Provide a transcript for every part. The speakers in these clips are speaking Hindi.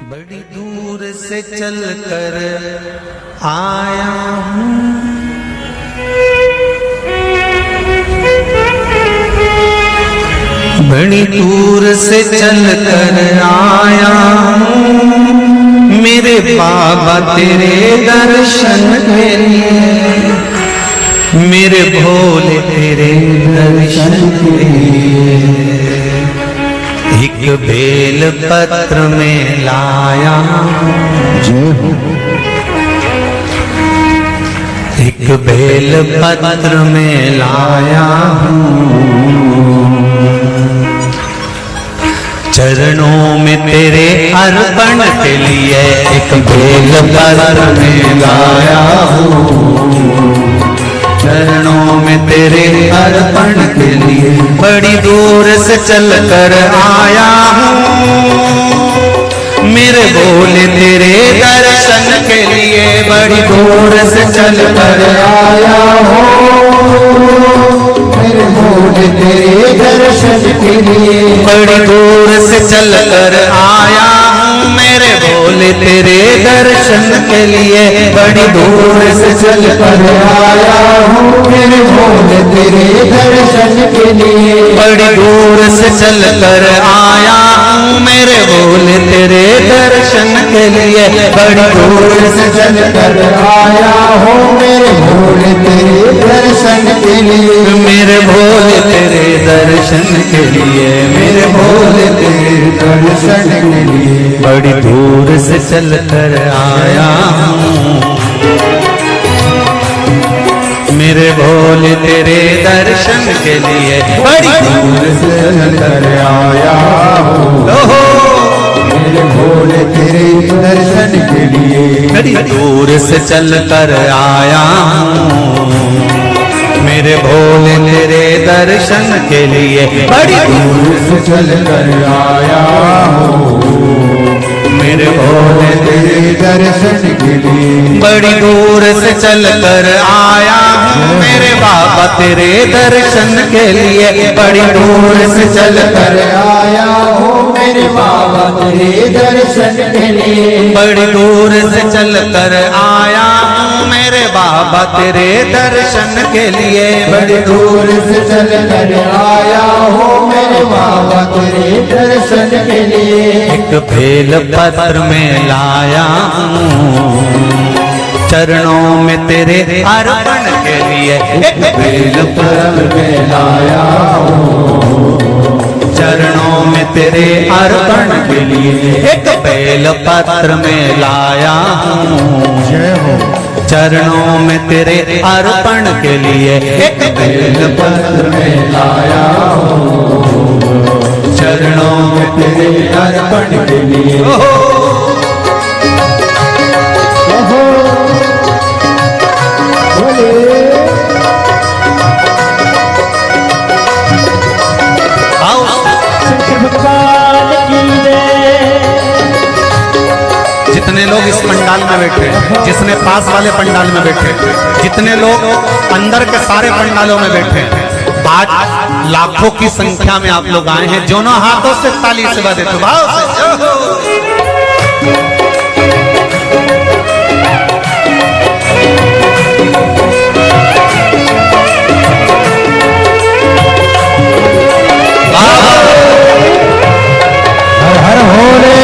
बड़ी दूर से चल कर आया हूँ, बड़ी दूर से चल कर आया हूँ, मेरे बाबा तेरे दर्शन के लिए, मेरे भोले तेरे दर्शन के लिए एक बेल पत्र में लाया हूँ, एक बेल पत्र में लाया हूँ, चरणों में तेरे अर्पण के लिए एक बेल पत्र में लाया हूँ, चरणों में तेरे अर्पण के लिए बड़ी दूर से चल कर आया हूँ, मेरे भोले तेरे दर्शन के लिए बड़ी दूर से चल कर आया हूँ, मेरे भोले तेरे दर्शन के लिए बड़ी दूर से चल कर आया हूँ, मेरे भोले तेरे दर्शन के लिए बड़ी दूर से चल कर आया हूँ, मेरे भोले तेरे दर्शन के लिए बड़ी दूर से चल कर आया हूँ, मेरे भोले तेरे दर्शन के लिए बड़ी दूर से चल कर आया हूँ, मेरे भोले तेरे दर्शन के लिए, मेरे भोले तेरे दर्शन के लिए, मेरे भोले तेरे दर्शन के लिए बड़ी दूर से चल कर आया हूँ, मेरे भोले तेरे दर्शन के लिए बड़ी दूर से चल कर आया हूँ, मेरे भोले तेरे दर्शन के लिए बड़ी दूर से चल कर आया हूँ, मेरे भोले तेरे दर्शन के लिए बड़ी दूर से चल कर आया हूँ, मेरे भोले तेरे दर्शन के लिए बड़ी दूर से चल कर आया हूँ, मेरे बाबा तेरे दर्शन के लिए बड़ी दूर से चल कर आया हूँ, मेरे बाबा तेरे दर्शन के लिए बड़ी दूर से चल कर आया हूँ, मेरे बाबा तेरे दर्शन के लिए बड़ी दूर से चल कर आया हूँ, मेरे बाबा तेरे दर्शन के लिए एक बेल पत्र में लाया हूँ, चरणों में तेरे अर्पण के लिए एक बेल पत्र में लाया हूँ, चरणों में तेरे अर्पण के लिए एक बेल पत्र में लाया हूँ, चरणों में तेरे अर्पण के लिए एक बेल पत्र में लाया हूँ, चरणों में तेरे अर्पण के लिए जितने लोग इस पंडाल में बैठे, जिसने पास वाले पंडाल में बैठे, जितने लोग अंदर के सारे पंडालों में बैठे, आज लाखों की संख्या में आप लोग आए हैं, दोनों हाथों से ताली से बजाते तो भाव से हर हर भोले।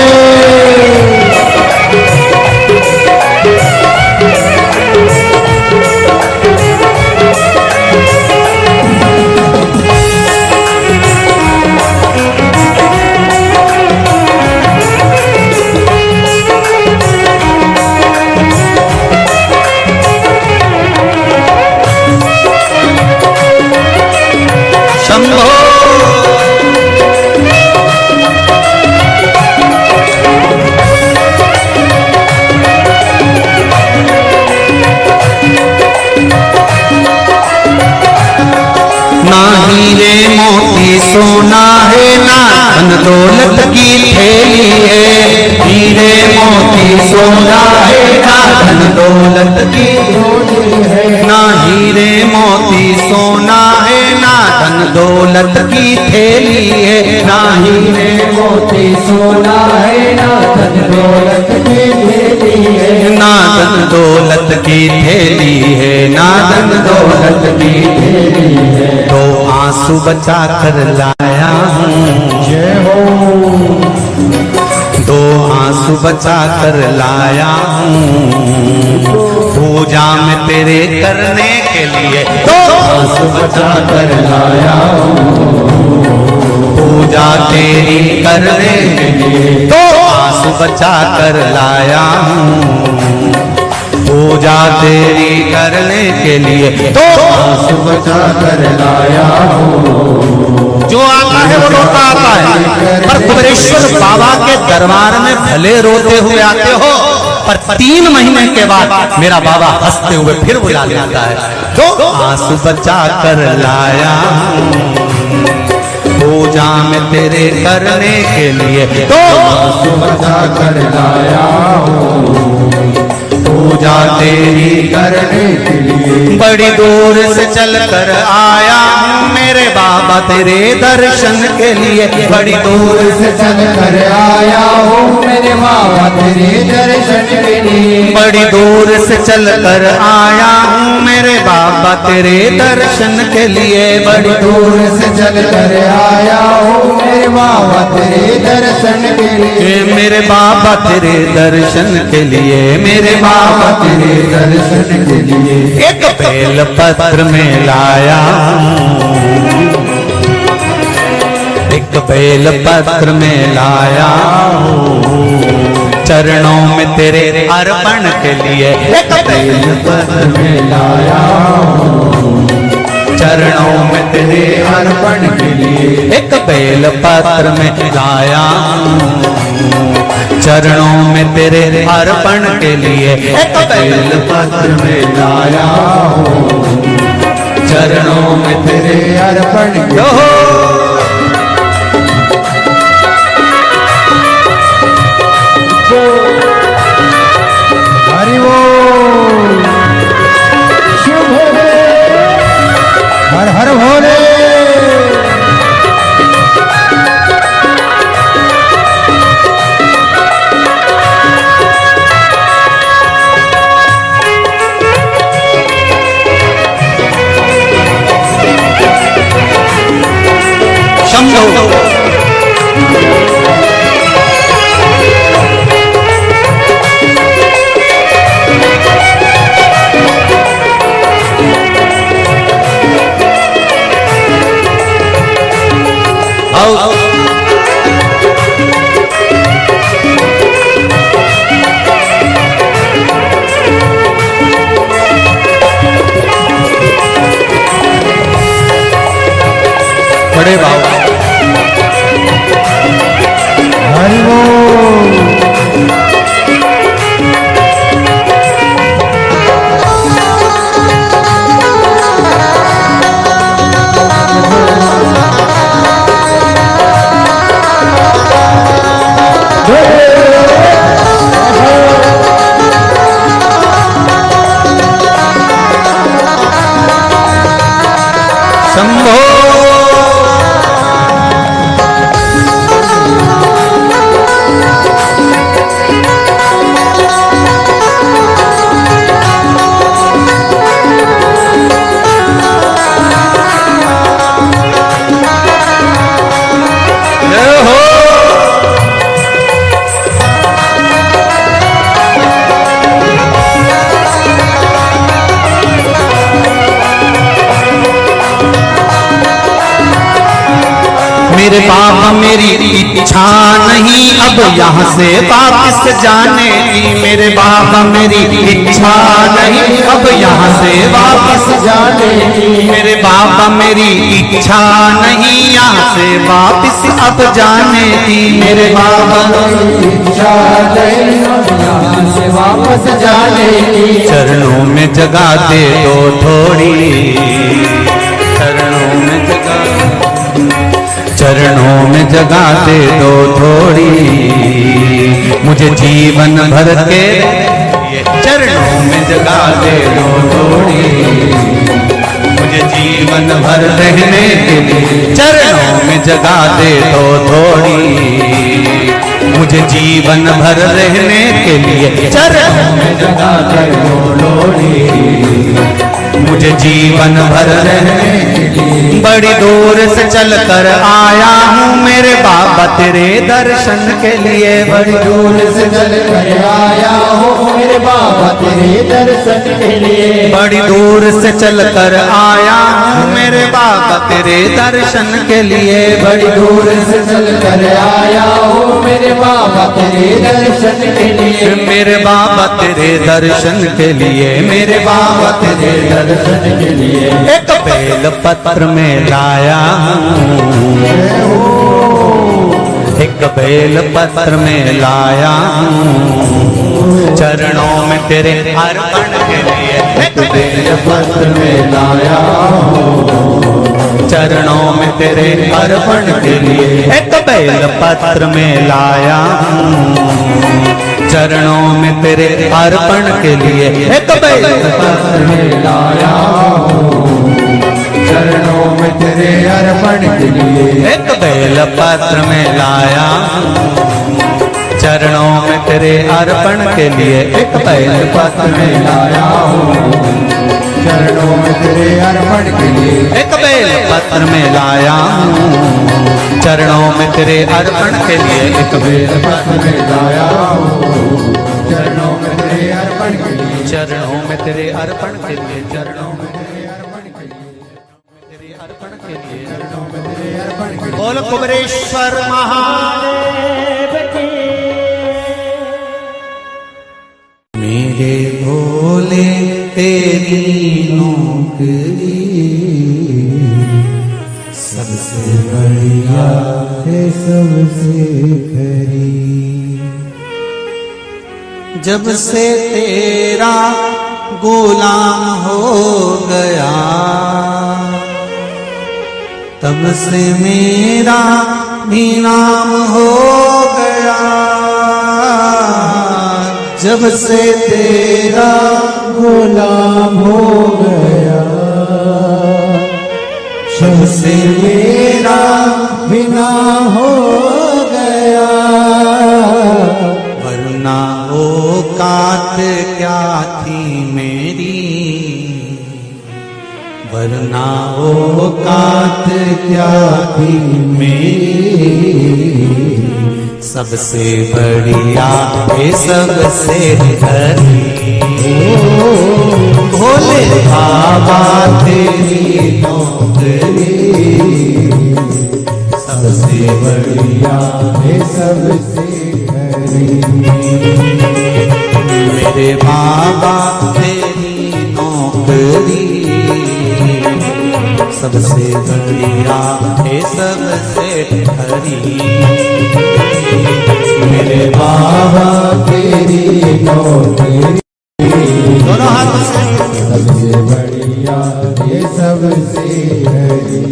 ना हीरे मोती सोना है, ना धन दौलत की थैली है, हीरे मोती सोना है, ना धन दौलत की थैली है, ना हीरे मोती सोना है, ना धन दौलत की थैली है, ना हीरे मोती सोना है, ना धन दौलत की थैली है, नादन दौलत की थैली है, नादन दौलत की थैली है। तो आंसू बचा कर लाया हूँ, जय हो। दो आंसू बचा कर लाया हूँ, पूजा में तेरे करने के लिए दो आंसू बचा कर लाया हूँ, पूजा तेरी करने के लिए दो आंसू बचा कर लाया हूँ, पूजा तेरी करने के लिए दो आंसू बचा कर लाया हूँ। जो आता है वो रोता आता है, पर कुबेरेश्वर बाबा के दरबार में भले रोते हुए आते हो, पर 3 महीने के बाद मेरा बाबा हंसते हुए फिर बुला लेता है। दो आंसू बचा कर लाया हूँ, पूजा में तेरे करने के लिए दो आंसू बचा कर लाया हूँ, पूजा तेरी करने के लिए बड़ी दूर से चल कर आया हूँ मेरे बाबा तेरे दर्शन के लिए, बड़ी दूर से चल कर आया हूँ मेरे बाबा तेरे दर्शन के लिए, बड़ी दूर से चल कर आया हूँ मेरे बाबा तेरे दर्शन के लिए, बड़ी दूर से चल कर आया हूँ मेरे बाबा तेरे दर्शन के लिए, मेरे बाबा तेरे दर्शन के लिए, मेरे बाबा तेरे दर्शन के लिए। एक बेल पत्र में लाया हूँ, एक बेल पत्र में लाया हूँ, चरणों में तेरे अर्पण के लिए एक बेल पत्र में लाया हूँ, चरणों में तेरे अर्पण के लिए एक बेल पत्र में लाया हूँ, चरणों में तेरे अर्पण के लिए एक बेल पत्र में लाया हूँ, चरणों में तेरे अर्पण के हो। हरि बोल, शुभ भोले, हर हर भोले। शंभो बड़े बाबा हरि बोल। शंभो मेरे बाबा मेरी इच्छा नहीं अब यहाँ से वापस जाने की, मेरे बाबा मेरी इच्छा नहीं अब यहाँ से वापस जाने की, मेरे बाबा मेरी इच्छा नहीं यहाँ से वापस अब जाने की, मेरे बाबा इच्छा नहीं यहाँ से वापस जाने की, चरणों में जगह दे दो थोड़ी, चरणों में जगह, चरणों में जगह दे दो थोड़ी, मुझे जीवन भर के चरणों में जगह दे दो थोड़ी, मुझे जीवन भर रहने के लिए चरणों में जगह दे दो थोड़ी, मुझे जीवन भर रहने के लिए चरणों में जगा कर लोड़ी, मुझे जीवन भर रहने के लिए बड़ी दूर से चल कर आया हूँ मेरे बाबा तेरे दर्शन के लिए। बड़ी दूर से चल कर आया हो मेरे बाबा तेरे दर्शन के लिए, बड़ी दूर से चल कर आया हूँ मेरे बाबा तेरे दर्शन के लिए। बड़ी दूर से चल कर आया हो मेरे बाबा तेरे दर्शन के लिए, मेरे बाबा तेरे दर्शन के लिए, मेरे बाबा तेरे दर्शन के लिए। एक बेल पत्र में लाया हूँ, एक बेल पत्र में लाया हूँ चरणों में तेरे अर्पण के लिए। एक बेल पत्र में लाया हूँ चरणों में तेरे अर्पण के लिए। एक बेल पत्र में लाया हूँ चरणों में तेरे अर्पण के लिए। एक बेल पत्र में लाया हूँ चरणों में तेरे अर्पण के लिए। एक बेल पत्र में लाया हूँ चरणों में तेरे अर्पण के लिए। एक बेल पत्र में लाया हूँ चरणों में तेरे अर्पण के लिए। एक बेल पत्र में लाया हूँ चरणों में तेरे अर्पण के लिए। एक बेल पत्र में लाया हूँ चरणों में तेरे अर्पण के लिए, चरणों में तेरे अर्पण के लिए, चरणों में तेरे अर्पण के लिए, तेरे अर्पण के लिए। चरणों में तेरे अर्पण के लिए। बोल कुबरेश्वर महादेव की। मेरे भोले तेरी नौकरी सबसे बढ़िया है सबसे खरी, जब से तेरा गुलाम हो गया तब से मेरा भी नाम हो गया। जब से तेरा गुलाम हो गया जब से मेरा बिना हो गया, वरना औकात क्या थी मेरी, वरना औकात क्या थी मेरी, सबसे बढ़िया ये सबसे खरी। भोले बाबा तेरी नौकरी सबसे बढ़िया है सबसे खरी। मेरे बाबा तेरी नौकरी सबसे बढ़िया है सबसे खरी। मेरे बाबा तेरी नौकरी दोनों हाथ से सबसे बढ़िया ये सबसे खरी।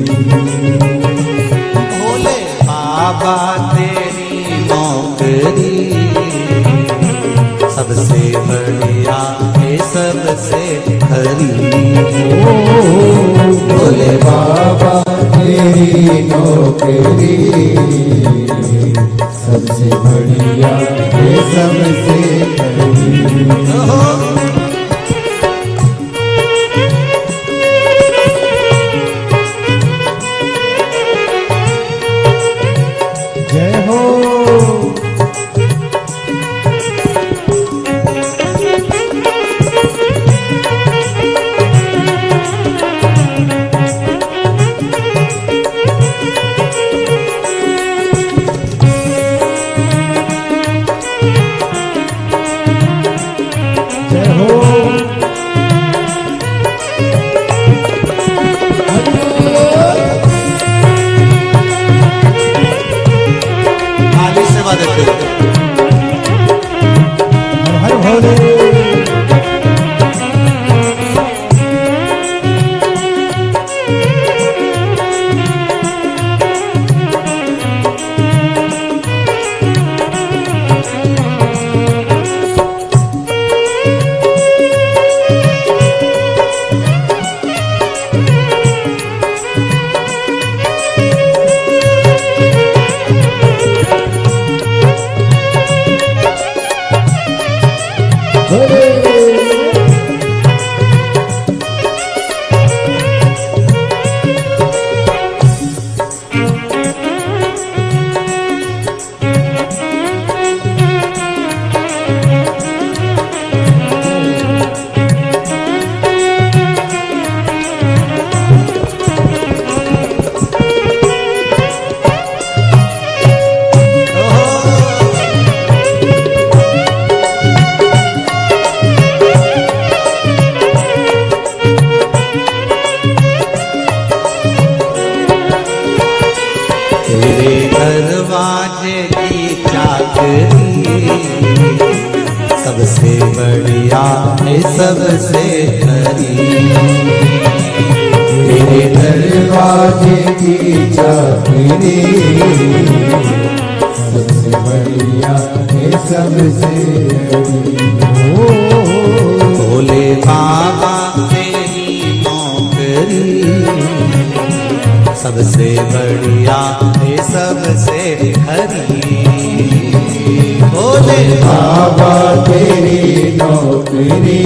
भोले बाबा तेरी नौकरी सबसे बढ़िया है सबसे खरी। भोले बाबा तेरी नौकरी सबसे बढ़िया ये सबसे खरी। जय हो जय तेरे दरवाजे की चाकरी सबसे बढ़िया है सबसे खरी। तेरे दरवाजे की चाकरी सबसे बढ़िया है सबसे भोले बाबा तेरी नौकरी सबसे बढ़िया है सबसे खरी। भोले बाबा तेरी नौकरी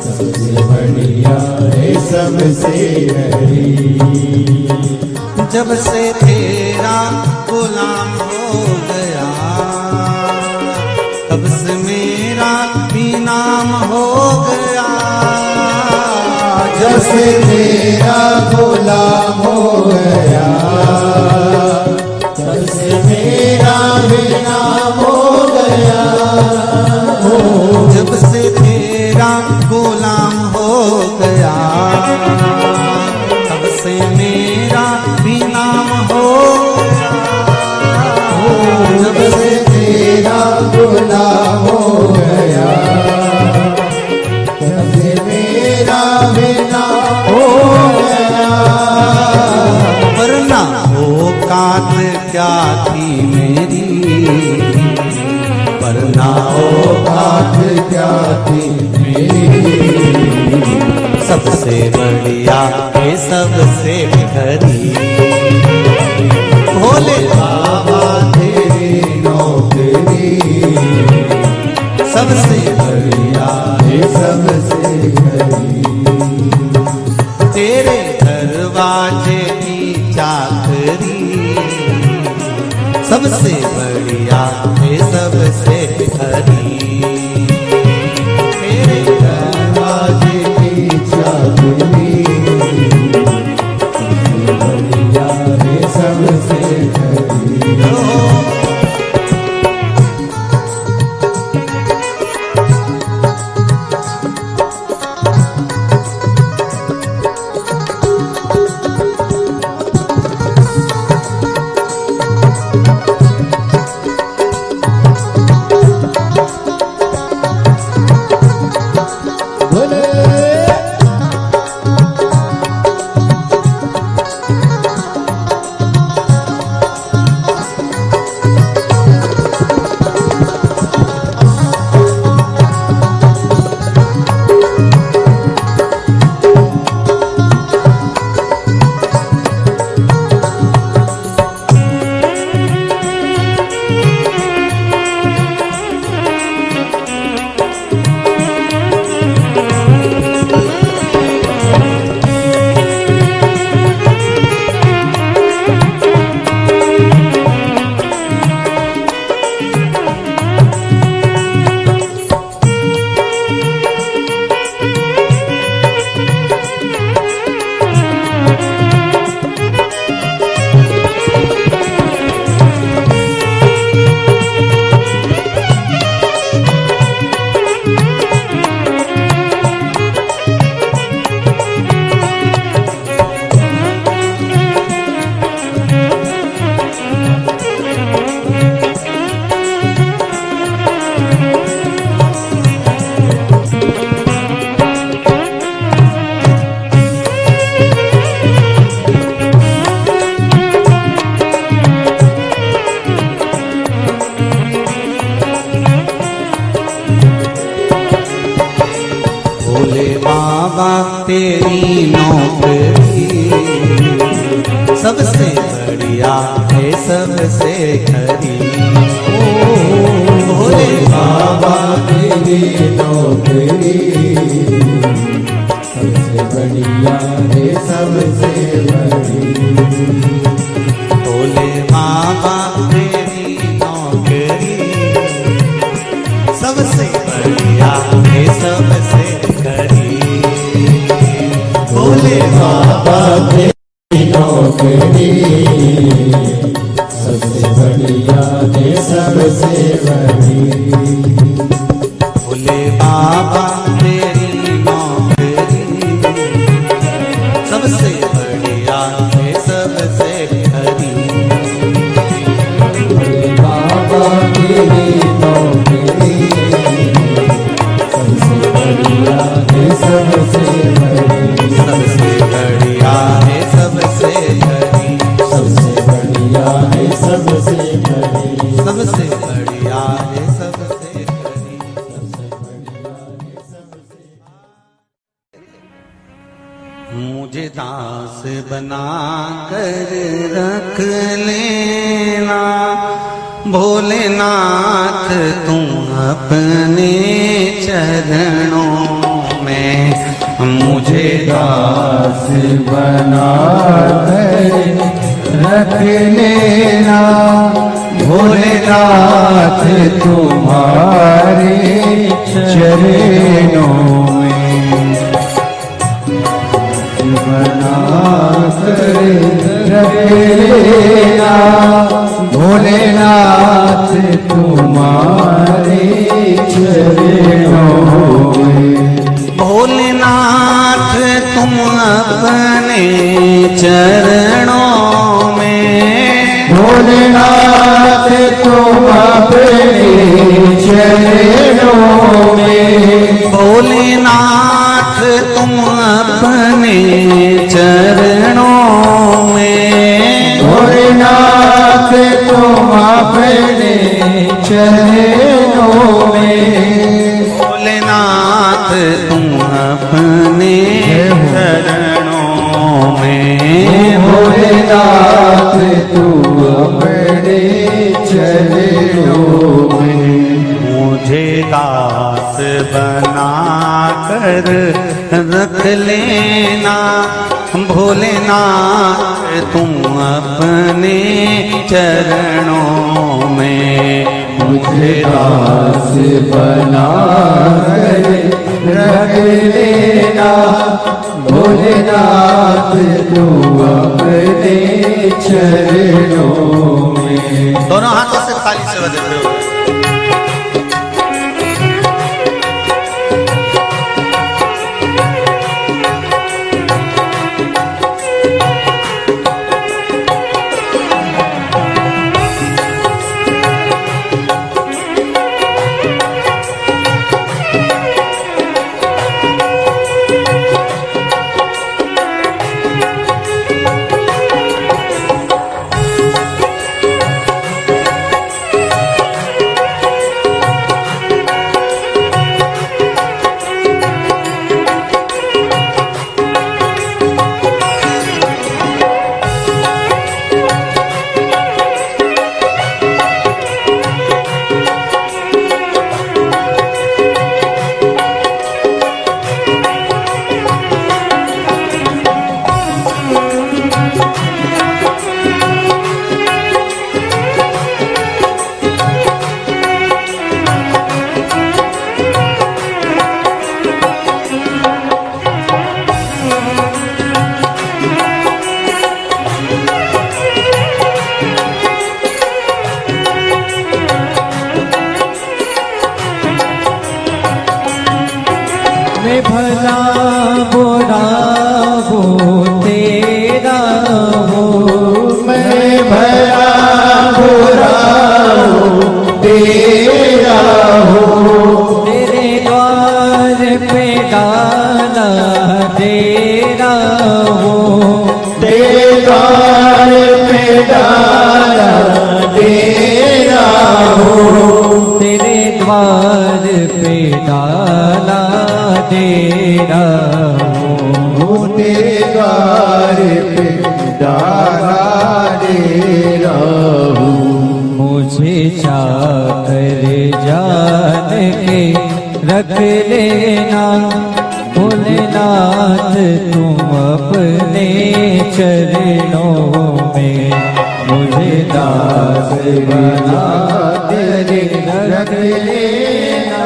सबसे बढ़िया है सबसे हरी। जब से तेरा गुलाम हो गया तब से मेरा भी नाम हो गया। जब से तेरा गुलाम हो गया तब से मेरा भी नाम हो गया। जब से तेरा गुलाम हो गया तब से मेरा भी नाम हो गया। जब से तेरा गुलाम हो गया तब से मेरा भी नाम हो गया। वरना औकात क्या थी मेरी, वरना औकात क्या थी मेरी। सबसे बढ़िया है सबसे खरी। भोले बाबा तेरी नौकरी सबसे बढ़िया है सबसे खरी। तेरे दरवाजे की चाकरी सबसे बढ़िया है सबसे खरी। तेरे दरवाजे की चाकरी सबसे बढ़िया है सबसे खरी। बाबा तेरी नौकरी सबसे बढ़िया है सबसे खरी। भोले बाबा बड़ी भोले बाबा तेरी नौकरी सबसे बढ़िया है सबसे खरी। भोले बाबा तेरी नौकरी सबसे बढ़िया है सबसे बड़ी सबसे बढ़िया है सबसे खरी। सबसे बढ़िया है सबसे बड़ी सबसे बढ़िया है सबसे खरी। मुझे दास बना कर रख लेना भोलेनाथ तुम अपने चरणों में। मुझे दास बना कर रख लेना भोलेनाथ तुम्हारे चरणों में। बना कर रख लेना भोलेनाथ तुम्हारे चरणों में। भोलेनाथ तुम अपने चरणों में। भोलेनाथ तुम अपने चरणों में। भोलेनाथ तुम अपने चरणों में। भोलेनाथ तुम अपने चरणों में। भोलेनाथ तुम अपने चरणों में। भोलेनाथ तुम अपने चरणों में। मुझे दास बना कर रख लेना भोलेनाथ तुम अपने चरणों में। मुझे दास बना कर रख लेना भोलेनाथ तुम अपने चरणों में। दोनों हाथों से थाली से बजाते हो। मैं भला बुरा वो तेरा हो। मैं भला बुरा वो तेरा हो। तेरे द्वार पे डाला तेरा हो। तेरे द्वार पे डाला तेरा हो। तेरे द्वार पे डाला तेरा हो। तेरे द्वार पे डाला तेरा हो। मुझे चाकर जान के रख लेना भोलेनाथ तुम अपने चरणों में। मुझे दास बना तेरे रख लेना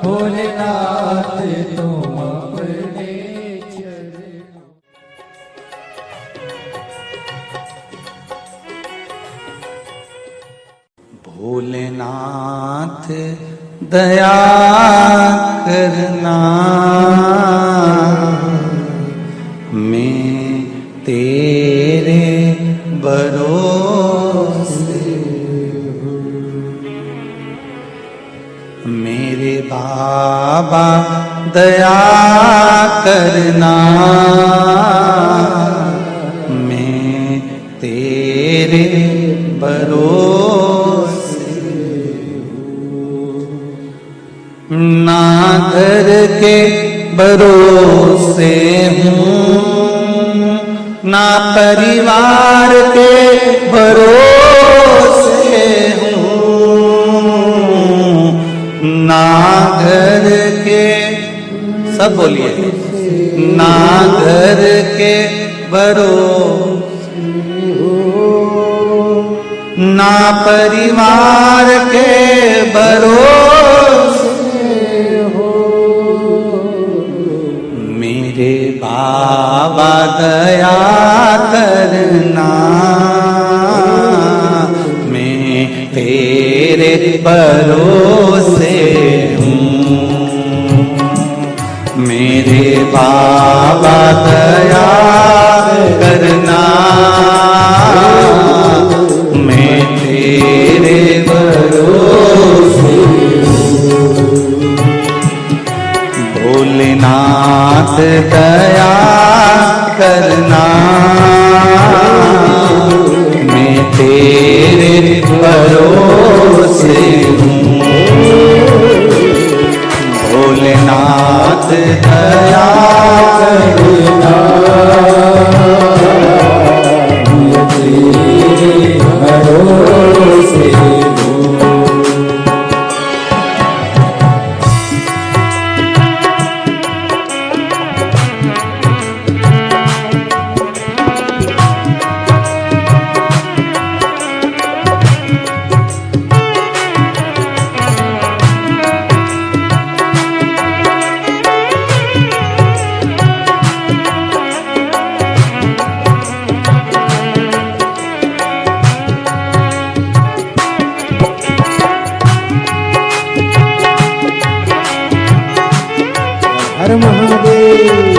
भोलेनाथ तुम अपने चरणों। भोलेनाथ नाथ दया करना, मैं तेरे भरोसे हूँ। मेरे बाबा दया करना, मैं तेरे भरोसे हूँ। ना घर के भरोसे हूँ, ना परिवार के भरोसे हूँ, ना घर के, सब बोलिए, ना घर के भरोसे हूँ, ना परिवार के भरोसे हो। मेरे बाबा दया करना, मैं तेरे भरोसे हूँ। मेरे बाबा दया करना, मैं तेरे भरोसे हूँ। भोलेनाथ दया करना, मैं तेरे भरोसे हूँ। भोलेनाथ दया करना, मैं तेरे भरोसे हूँ। हर महादेव।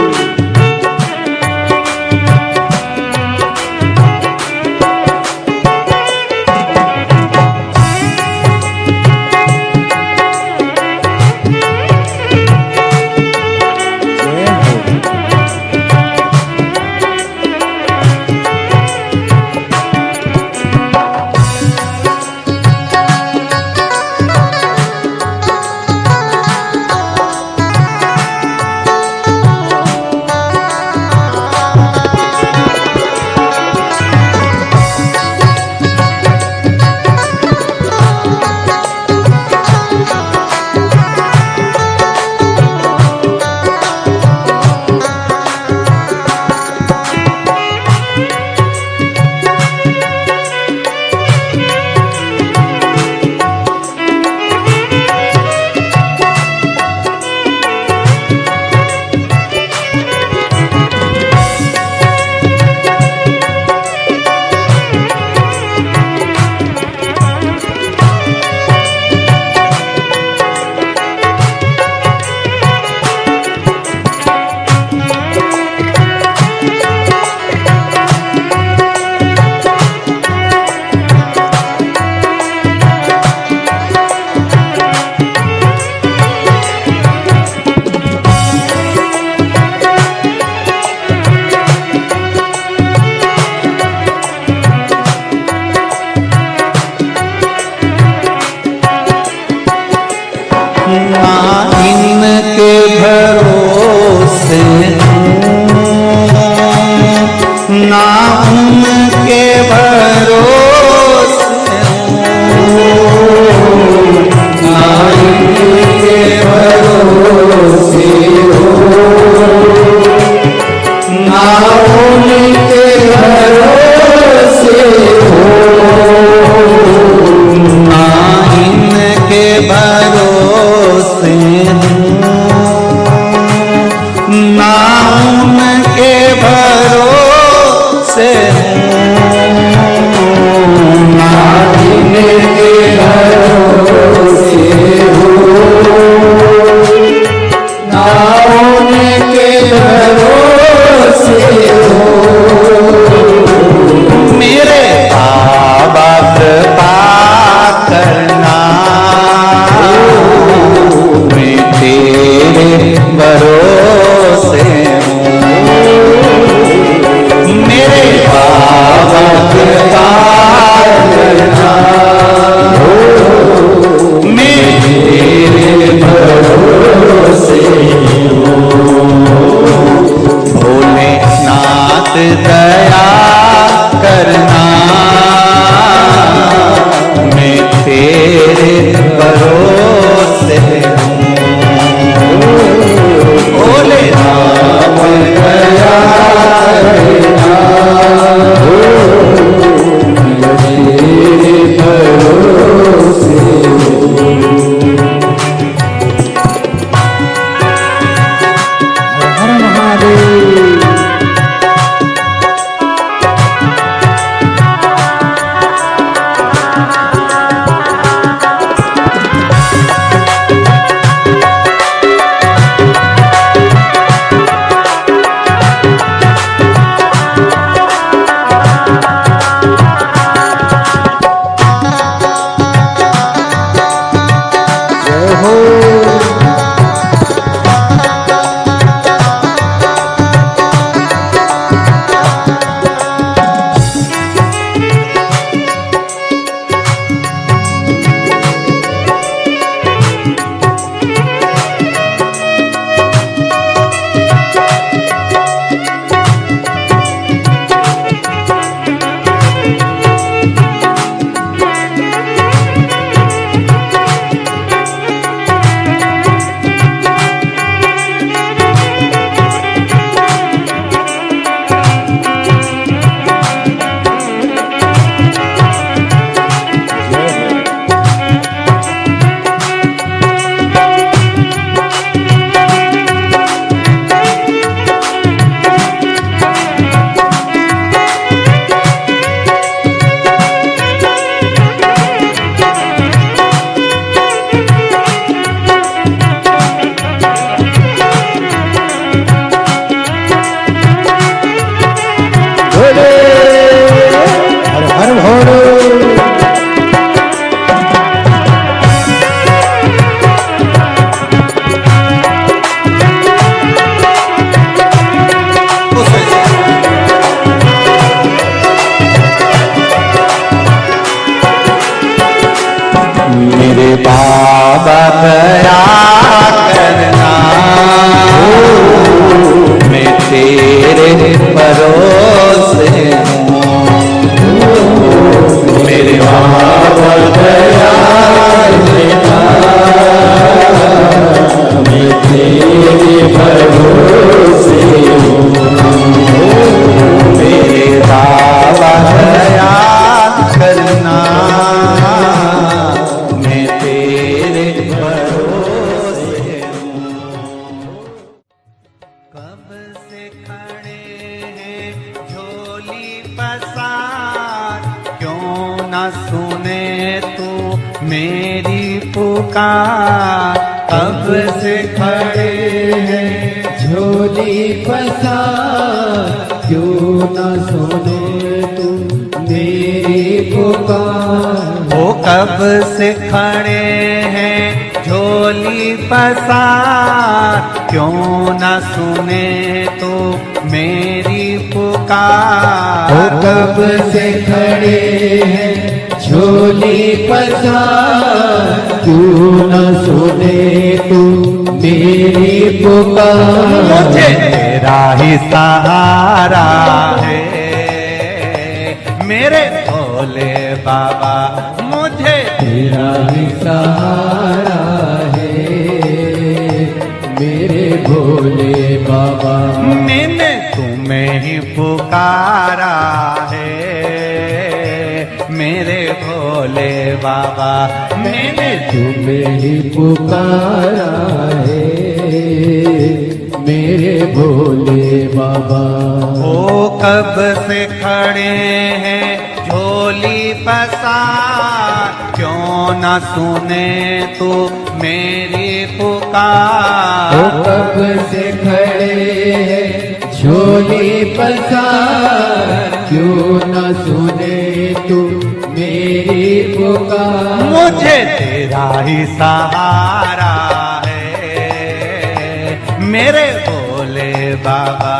इनके भरोसे ना उनके भरोसे ना इनके भरोसे ना उनके भरोसे ना इनके भरोसे ना भरोसे हूँ। बोले राम गया तेरे भरोसे हर महादेव। हर हर भोले। मेरे बाबा दया करना, मैं तेरे भरोसे हूँ। मेरे बाबा दया करना, मैं तेरे भरोसे हूँ। मेरे बाबा दया करना, मैं तेरे भरोसे हूँ। कब से खड़े हैं झोली पसार, क्यों न सुने तू मेरी पुकार। कब से खड़े हैं झोली पसार, क्यों न सुने तू मेरी पुकार। वो कब से खड़े हैं झोली पसार, क्यों न सुने तो मेरी पुकार। वो कब से खड़े हैं झोली पसार, क्यों न सुने तू मेरी पुकार। मुझे तेरा ही सहारा है मेरे भोले बाबा, मुझे तेरा ही सहारा है मेरे भोले बाबा। मैंने तुम्हें ही पुकारा है मेरे भोले बाबा। मैंने तुम्हें ही पुकारा है मेरे भोले बाबा। ओ कब से खड़े हैं झोली पसार, क्यों न सुने तू मेरी पुकार। वो कब से खड़े हैं झोली पसार, क्यों न सुने तू मेरी पुकार। मुझे तेरा ही सहारा है मेरे भोले बाबा,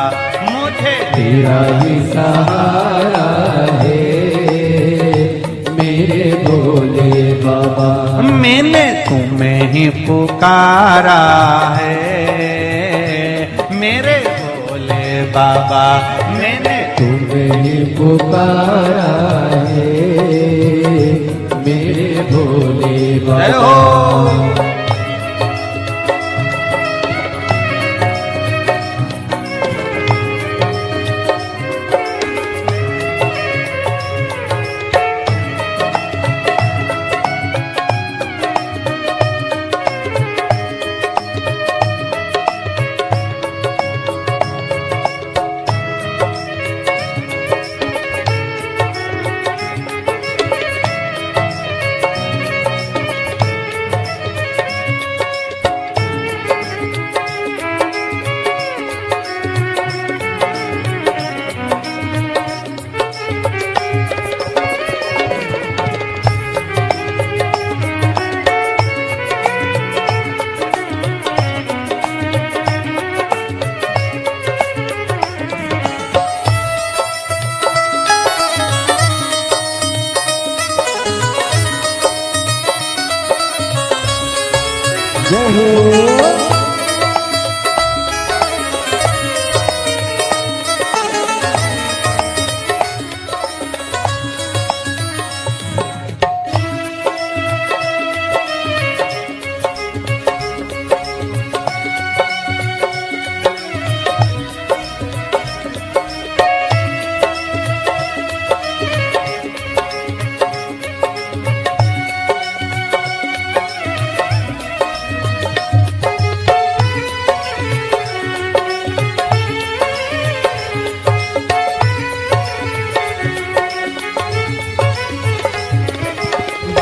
मुझे तेरा ही सहारा है मेरे भोले बाबा। मैंने तुम्हें ही पुकारा है मेरे भोले बाबा। मैंने तुम्हें ही पुकारा है मेरे भोले बाबा। हो। जय हो।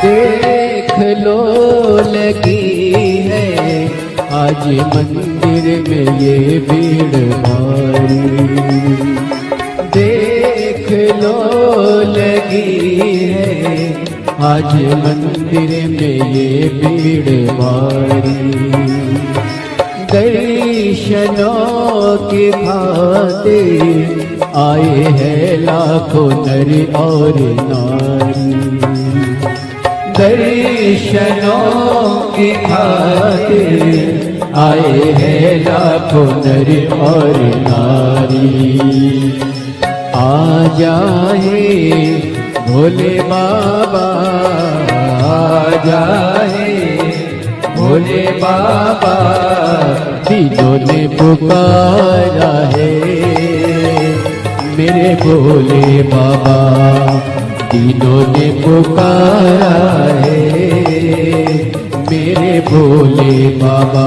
देख लो लगी है आज मंदिर में ये भीड़ भारी। देख लो लगी है आज मंदिर में ये भीड़ भारी। दर्शनों की खातिर आए हैं लाखों नर और नारी। दर्शनों की खातिर आए हैं लाखों नर और नारी। आ जाए भोले बाबा, आ जाए भोले बाबा, तीनों ने पुकारा है मेरे भोले बाबा। तीनों ने पुकारा है मेरे भोले बाबा।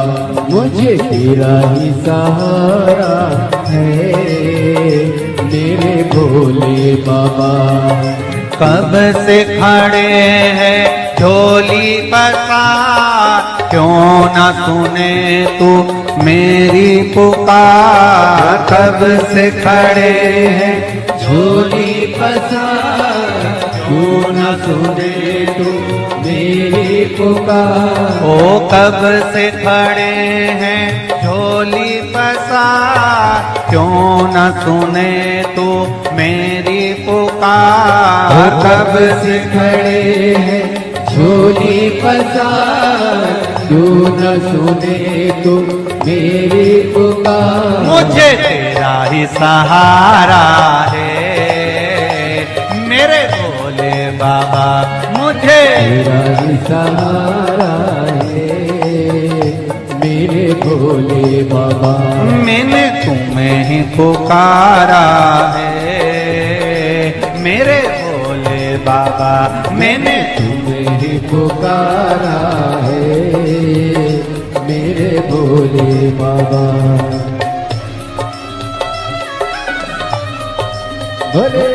मुझे तेरा ही सहारा है मेरे भोले बाबा। कब से खड़े हैं झोली पसार, क्यों न सुने तू मेरी पुकार। कब से खड़े हैं झोली पसार, क्यों न सुने तू मेरी पुकार। ओ कब से खड़े हैं झोली पसार, क्यों न सुने तू मेरी पुकार। कब से खड़े हैं झोली पसार, क्यों न सुने तू मेरी पुकार। मुझे तेरा ही सहारा है मेरे भोले बाबा। मुझे तेरा ही सहारा है मेरे भोले बाबा। मैंने तुम्हें ही पुकारा है मेरे भोले बाबा। मैंने तुम्हें ही पुकारा है मेरे भोले बाबा। भोले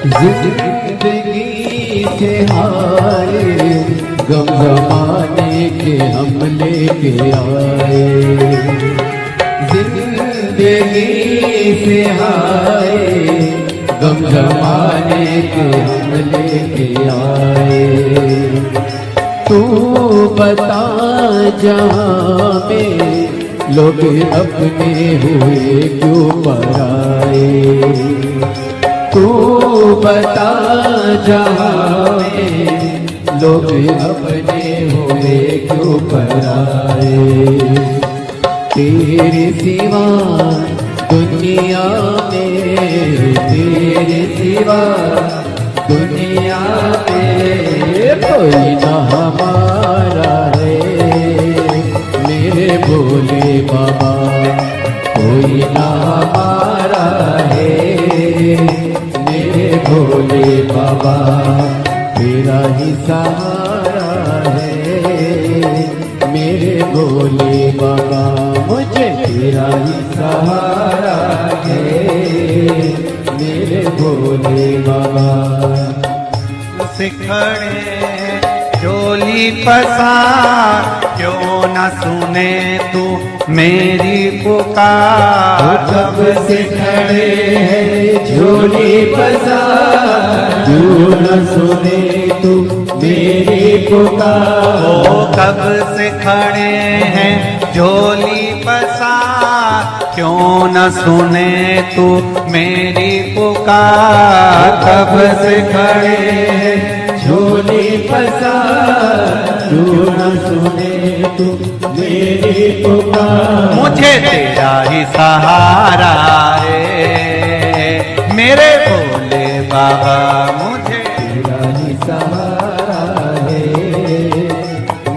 जिंदगी से हारे गम जमाने के हम लेके आए, जिंदगी से हारे गम जमाने के हम लेके आए। तू बता जहाँ में लोग अपने हुए क्यों पराए, तू बता जहाँ में लोग अपने हुए क्यों पराए। तेरे सिवा दुनिया में, तेरे सिवा दुनिया में कोई ना हमारा है मेरे भोले बाबा, कोई ना हमारा है मेरे भोले बाबा। तेरा ही सहारा है मेरे भोले बाबा, मुझे तेरा ही सहारा है मेरे भोले बाबा। सिखड़े झोली पसार क्यों न सुने तू मेरी पुकार। कब से खड़े हैं झोली पसार क्यों न सुने तू मेरी पुकार। ओ कब से खड़े हैं झोली पसार क्यों न सुने तू मेरी पुकार। कब से खड़े हैं झोली पसार क्यों न सुने तू मेरी पुकार। मुझे तेरा ही सहारा है मेरे भोले बाबा, मुझे तेरा ही सहारा है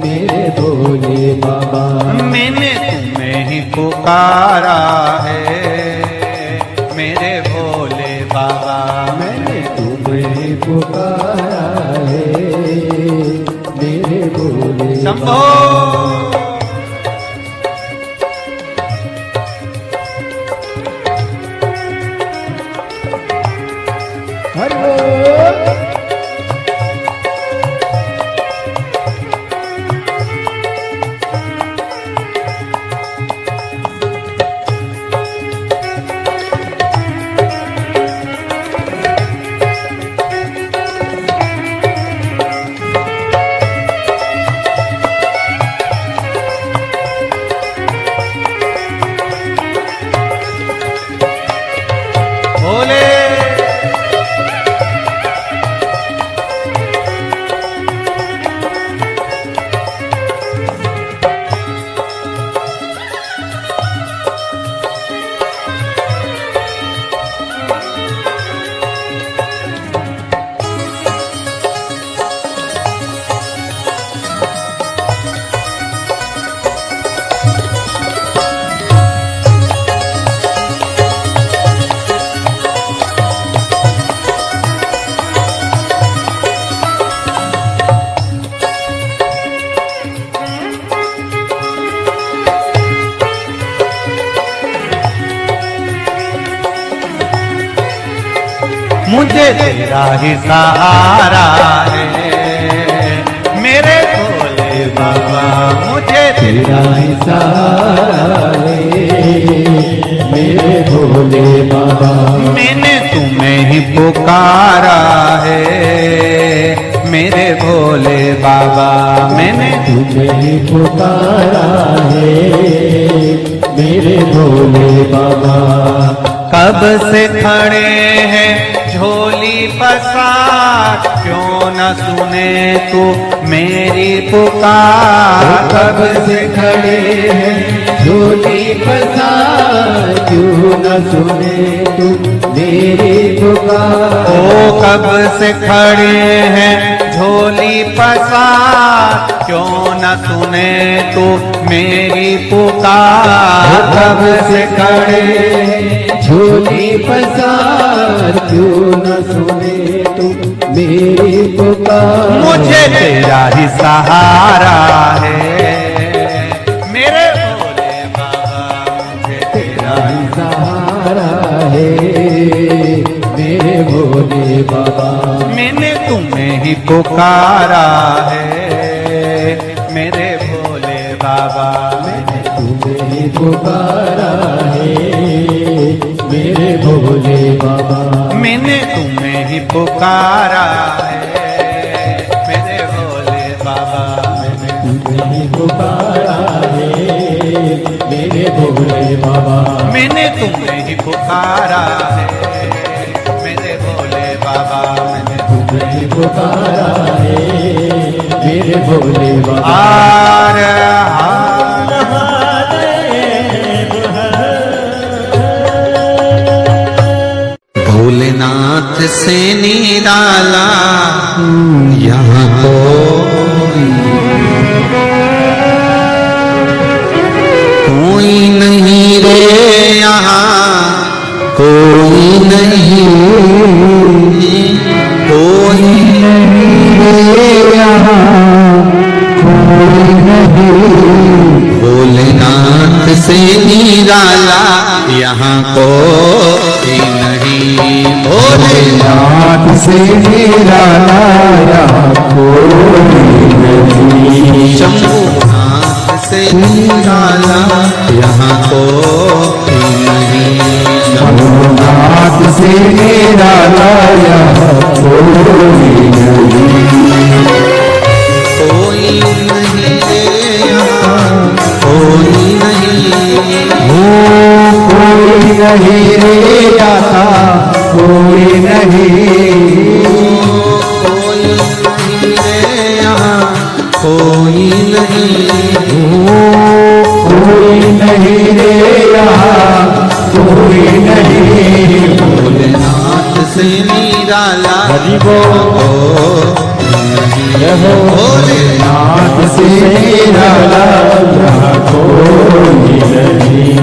मेरे भोले बाबा। मैंने तुम्हें ही पुकारा है मेरे भोले बाबा, मैंने तुम्हें पुकारा है मेरे भोले शंभो। मुझे तेरा ही सहारा है मेरे भोले बाबा, मुझे तेरा ही सहारा है मेरे भोले बाबा। मैंने तुम्हें ही पुकारा है मेरे भोले बाबा, मैंने तुम्हें ही पुकारा है मेरे भोले बाबा। कब से खड़े हैं झोली पसार क्यों न सुने तू मेरी पुकार। कब से खड़े हैं झोली पसार क्यों न सुने तू मेरी पुकार। ओ कब से खड़े हैं झोली पसार क्यों न सुने तू मेरी पुकार। कब से खड़े हैं झोली पसार क्यों न सुने तू मेरी पुकार। मुझे तेरा ही सहारा है मेरे भोले बाबा, मुझे तेरा ही सहारा है मेरे भोले बाबा। पुकारा है मेरे भोले बाबा। मैंने तुम्हें ही पुकारा है मेरे भोले बाबा। मैंने तुम्हें ही पुकारा है मेरे भोले बाबा। मैंने तुम्हें ही पुकारा है मेरे भोले बाबा। मैंने तुम्हें ही पुकारा है मेरे भोले बाबा। मैंने तुम्हें ही पुकारा है मेरे भोले बाबा। हार भोलेनाथ से निराला यहाँ कोई नहीं रे, यहाँ कोई नहीं, कोई नहीं यहाँ कोई नहीं। भोलेनाथ से निराला यहाँ कोई नहीं। भोलेनाथ से निराला यहाँ कोई नहीं। शंभुनाथ से निराला यहाँ कोई नहीं। शंभुनाथ से निराला यहाँ कोई नहीं। कोई नहीं रे यहाँ कोई नहीं। कोई नहीं रे आता कोई नहीं। कोई नहीं रे यहाँ कोई नहीं। कोई नहीं रे यहाँ कोई नहीं। भोलेनाथ से निराला भोलेनाथ से निराला यहाँ कोई नहीं।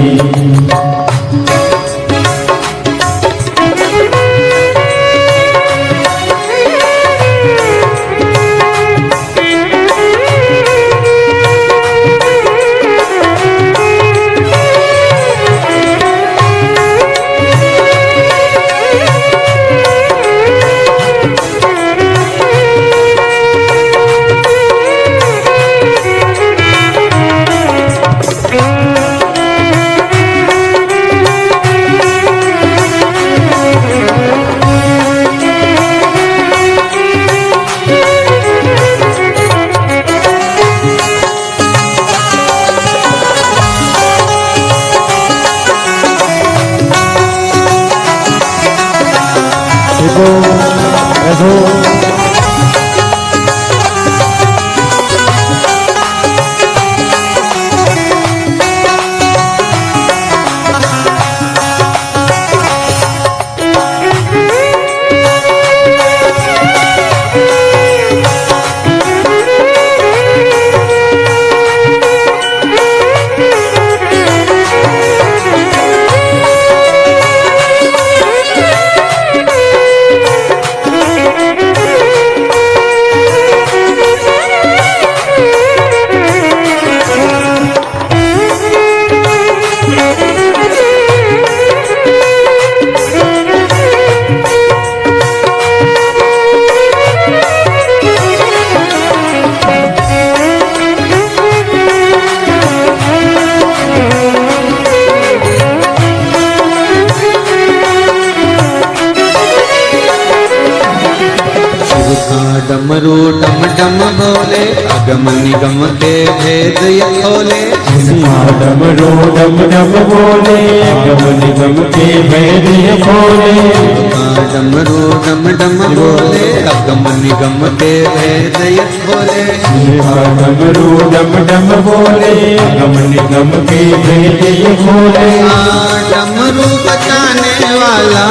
डमरू डम डम भोले अगम निगम के भेद ये खोले। डमरू डम डम बोले अगम निगम के भेद ये खोले। डमरू डम डम भोले अगम निगम के भेद ये खोले। डमरू डम डम बोले अगम निगम के भेद ये खोले। डमरू बजाने वाला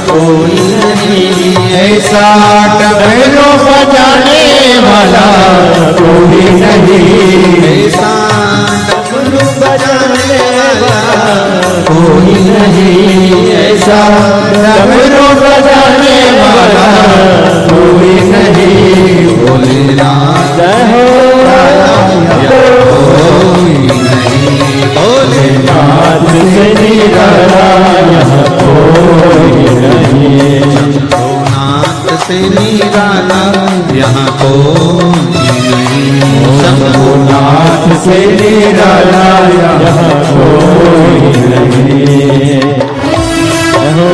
कोई नहीं ऐसा डमरू बजाने वाला कोई नहीं। ऐसा डमरू बजाने वाला कोई नहीं। ऐसा डमरू बजाने वाला कोई नहीं। भोलेनाथ कोई नहीं। भोलेनाथ से निराला यहाँ कोई नहीं। शंभुनाथ से निराला यहाँ कोई नहीं। शंभुनाथ से निराला यहाँ कोई नहीं। जय हो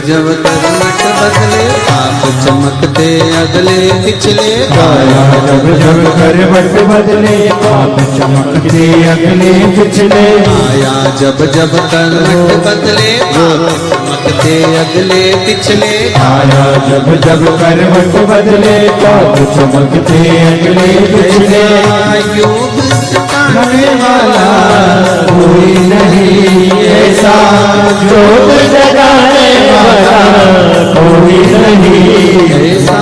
जब करवट बदले आप चमकते अगले पिछले आया जब जब करवट बदले आप चमकते अगले पिछले। आया जब जब करवट बदले आप चमकते अगले पिछले। आया जब जब करवट बदले आप चमकते अगले पिछले। योग करने वाला कोई नहीं ऐसा, जोग जगाने वाला कोई नहीं ऐसा,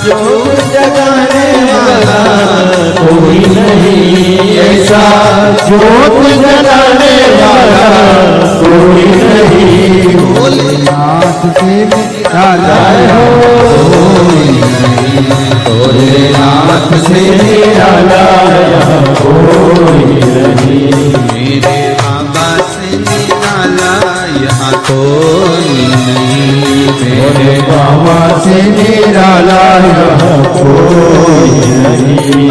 जोग जगाने वाला कोई नहीं ऐसा, जोग जगाने वाला कोई नहीं। भोलेनाथ से निराला भोलेनाथ से निराला कोई नहीं। मेरे बाबा से निराला यहाँ कोई नहीं। मेरे बाबा से निराला यहाँ कोई नहीं।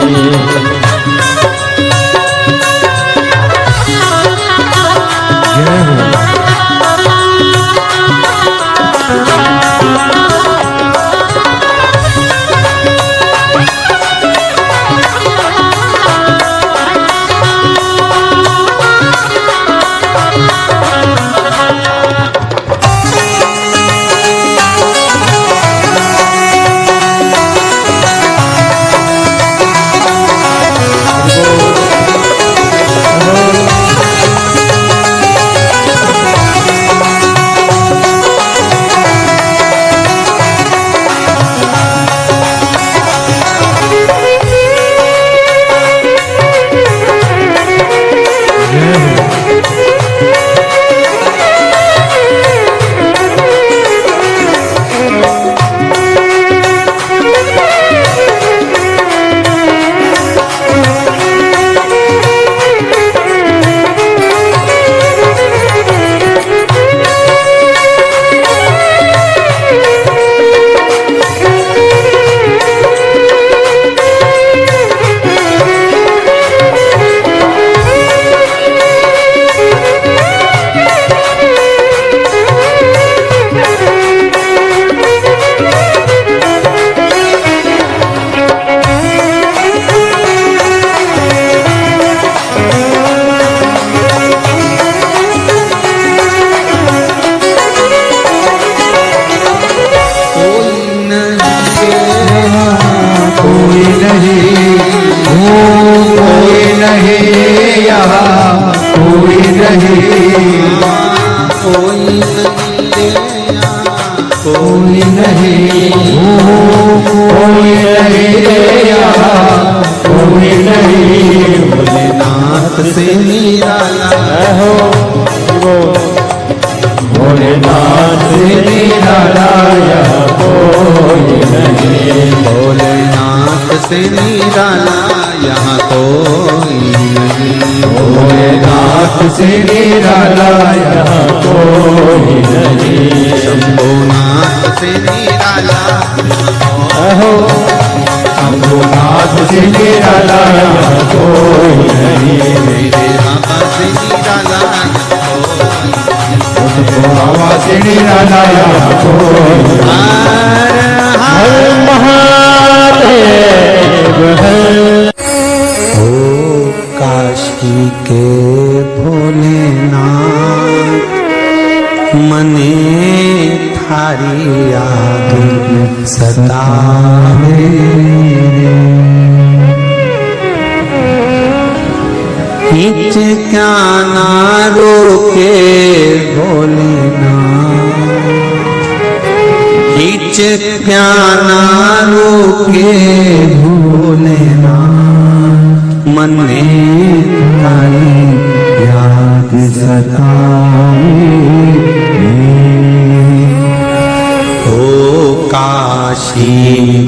कोई नहीं, कोई नहीं रे यहाँ कोई नहीं, भोलेनाथ से निराला हो भोलेनाथ से निराला यहाँ कोई नहीं, भोलेनाथ से निराला यहाँ कोई नहीं, भोलेनाथ से निराला यहाँ कोई नहीं, शंभुनाथ से निराला हो शंभुनाथ से निराला यहाँ कोई नहीं, मेरे बाबा से निराला बाबा से निराला यहाँ कोई हर हर महादेव है। ओ काशी के भोलेनाथ मने थारी याद सतावे हिच क्या ना रोके भोलेनाथ, हिच क्या ना रोके भोलेनाथ, मन में थारी याद सतावे। ओ काशी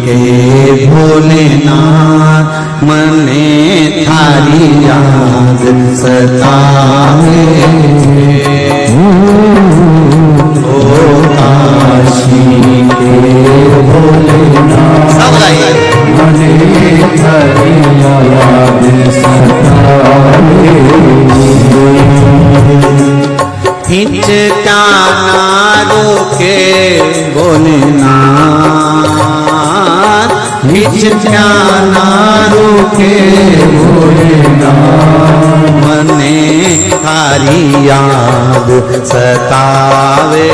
के भोलेनाथ मने थारी याद सतावे, ओ काशी के भोलेनाथ सब गाइए मने थारी याद सतावे, हिचका ना रोके भोलेनाथ, हिचका ना रोके भोलेनाथ, मने थारी याद सतावे।